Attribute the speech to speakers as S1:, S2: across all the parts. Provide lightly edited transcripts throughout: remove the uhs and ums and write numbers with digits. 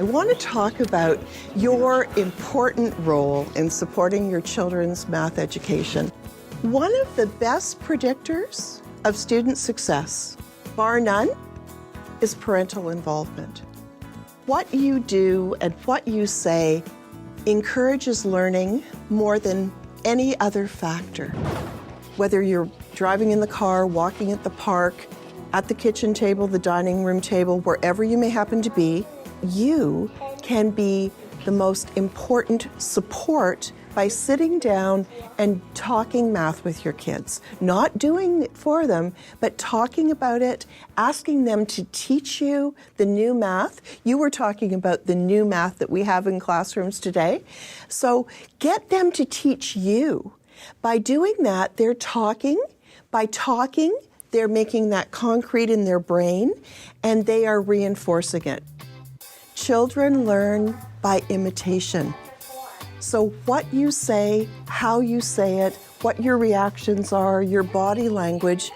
S1: I want to talk about your important role in supporting your children's math education. One of the best predictors of student success, bar none, is parental involvement. What you do and what you say encourages learning more than any other factor. Whether you're driving in the car, walking at the park, at the kitchen table, the dining room table, wherever you may happen to be, you can be the most important support by sitting down and talking math with your kids. Not doing it for them, but talking about it, asking them to teach you the new math. You were talking about the new math that we have in classrooms today. So get them to teach you. By doing that, they're talking. By talking, they're making that concrete in their brain, and they are reinforcing it. Children learn by imitation. So what you say, how you say it, what your reactions are, your body language,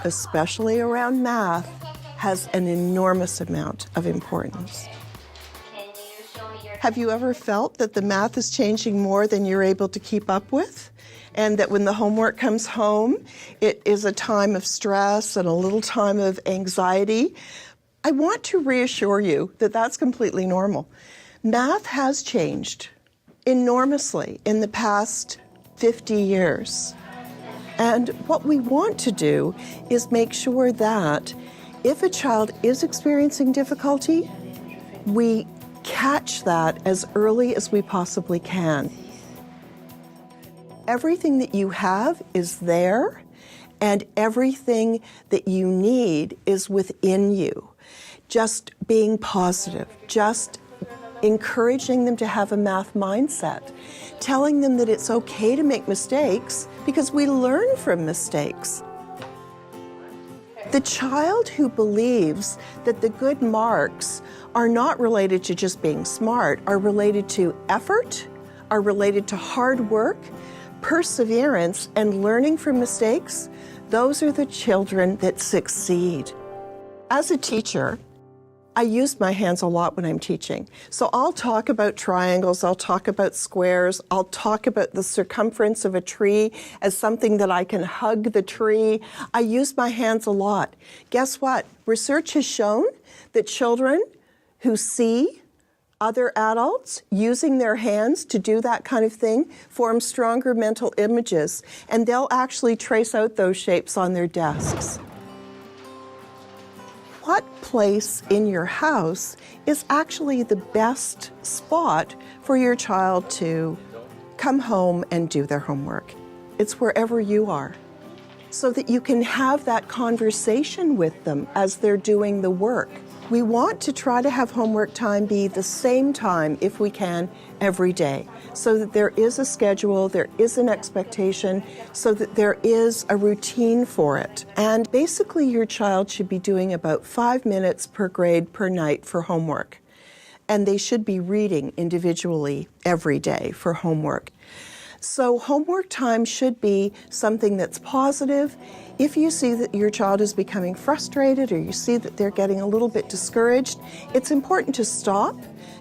S1: especially around math, has an enormous amount of importance. Have you ever felt that the math is changing more than you're able to keep up with? And that when the homework comes home, it is a time of stress and a little time of anxiety? I want to reassure you that that's completely normal. Math has changed enormously in the past 50 years. And what we want to do is make sure that if a child is experiencing difficulty, we catch that as early as we possibly can. Everything that you have is there, and everything that you need is within you. Just being positive, just encouraging them to have a math mindset, telling them that it's okay to make mistakes because we learn from mistakes. The child who believes that the good marks are not related to just being smart, are related to effort, are related to hard work, perseverance, and learning from mistakes, those are the children that succeed. As a teacher, I use my hands a lot when I'm teaching. So I'll talk about triangles, I'll talk about squares, I'll talk about the circumference of a tree as something that I can hug the tree. I use my hands a lot. Guess what? Research has shown that children who see other adults using their hands to do that kind of thing form stronger mental images, and they'll actually trace out those shapes on their desks. What place in your house is actually the best spot for your child to come home and do their homework? It's wherever you are, so that you can have that conversation with them as they're doing the work. We want to try to have homework time be the same time, if we can, every day, so that there is a schedule, there is an expectation, so that there is a routine for it. And basically, your child should be doing about 5 minutes per grade per night for homework. And they should be reading individually every day for homework. So homework time should be something that's positive. If you see that your child is becoming frustrated or you see that they're getting a little bit discouraged, it's important to stop,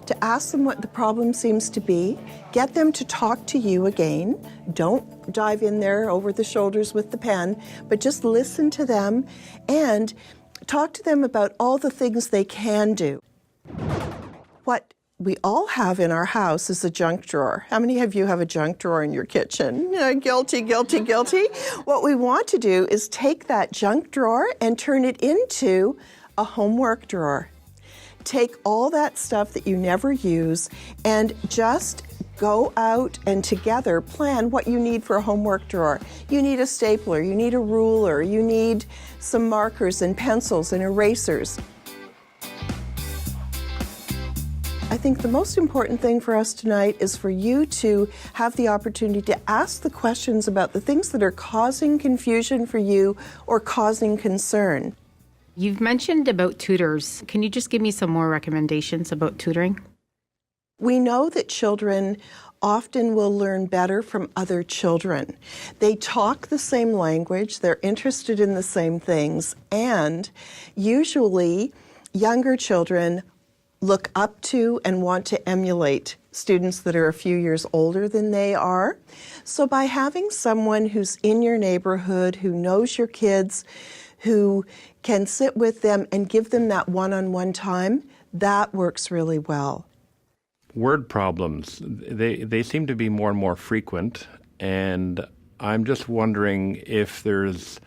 S1: to ask them what the problem seems to be, get them to talk to you again. Don't dive in there over the shoulders with the pen, but just listen to them and talk to them about all the things they can do. What we all have in our house is a junk drawer. How many of you have a junk drawer in your kitchen? Guilty, guilty, guilty. What we want to do is take that junk drawer and turn it into a homework drawer. Take all that stuff that you never use and just go out and together plan what you need for a homework drawer. You need a stapler, you need a ruler, you need some markers and pencils and erasers. I think the most important thing for us tonight is for you to have the opportunity to ask the questions about the things that are causing confusion for you or causing concern.
S2: You've mentioned about tutors. Can you just give me some more recommendations about tutoring?
S1: We know that children often will learn better from other children. They talk the same language, they're interested in the same things, and usually younger children look up to and want to emulate students that are a few years older than they are. So by having someone who's in your neighborhood, who knows your kids, who can sit with them and give them that one-on-one time, that works really well.
S3: Word problems, they seem to be more and more frequent, and I'm just wondering if there's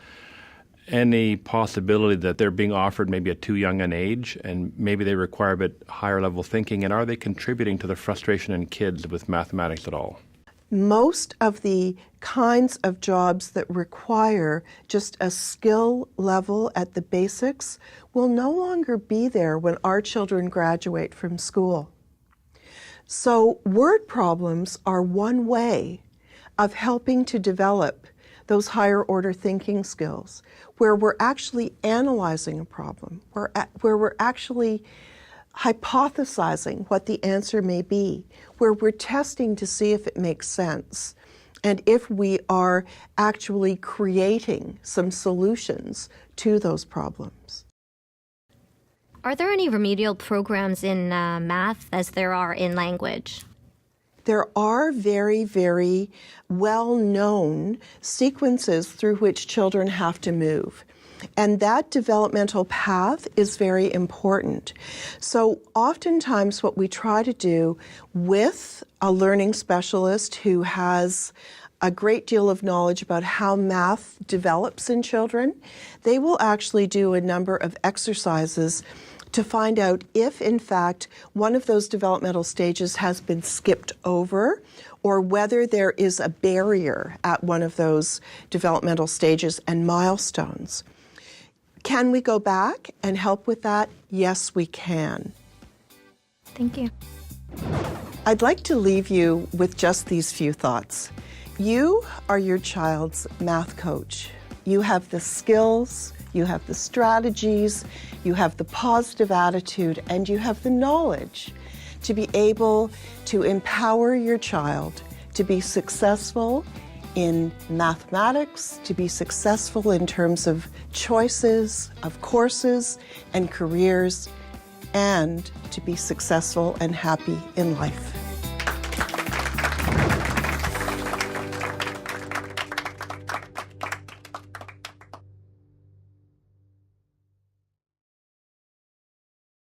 S3: any possibility that they're being offered maybe at too young an age, and maybe they require a bit higher level thinking, and are they contributing to the frustration in kids with mathematics at all?
S1: Most of the kinds of jobs that require just a skill level at the basics will no longer be there when our children graduate from school. So word problems are one way of helping to develop those higher order thinking skills, where we're actually analyzing a problem, where we're actually hypothesizing what the answer may be, where we're testing to see if it makes sense, and if we are actually creating some solutions to those problems.
S4: Are there any remedial programs in math as there are in language?
S1: There are very, very well-known sequences through which children have to move. And that developmental path is very important. So oftentimes what we try to do with a learning specialist who has a great deal of knowledge about how math develops in children, they will actually do a number of exercises to find out if, in fact, one of those developmental stages has been skipped over, or whether there is a barrier at one of those developmental stages and milestones. Can we go back and help with that? Yes, we can.
S4: Thank you.
S1: I'd like to leave you with just these few thoughts. You are your child's math coach. You have the skills, you have the strategies, you have the positive attitude, and you have the knowledge to be able to empower your child to be successful in mathematics, to be successful in terms of choices, of courses and careers, and to be successful and happy in life.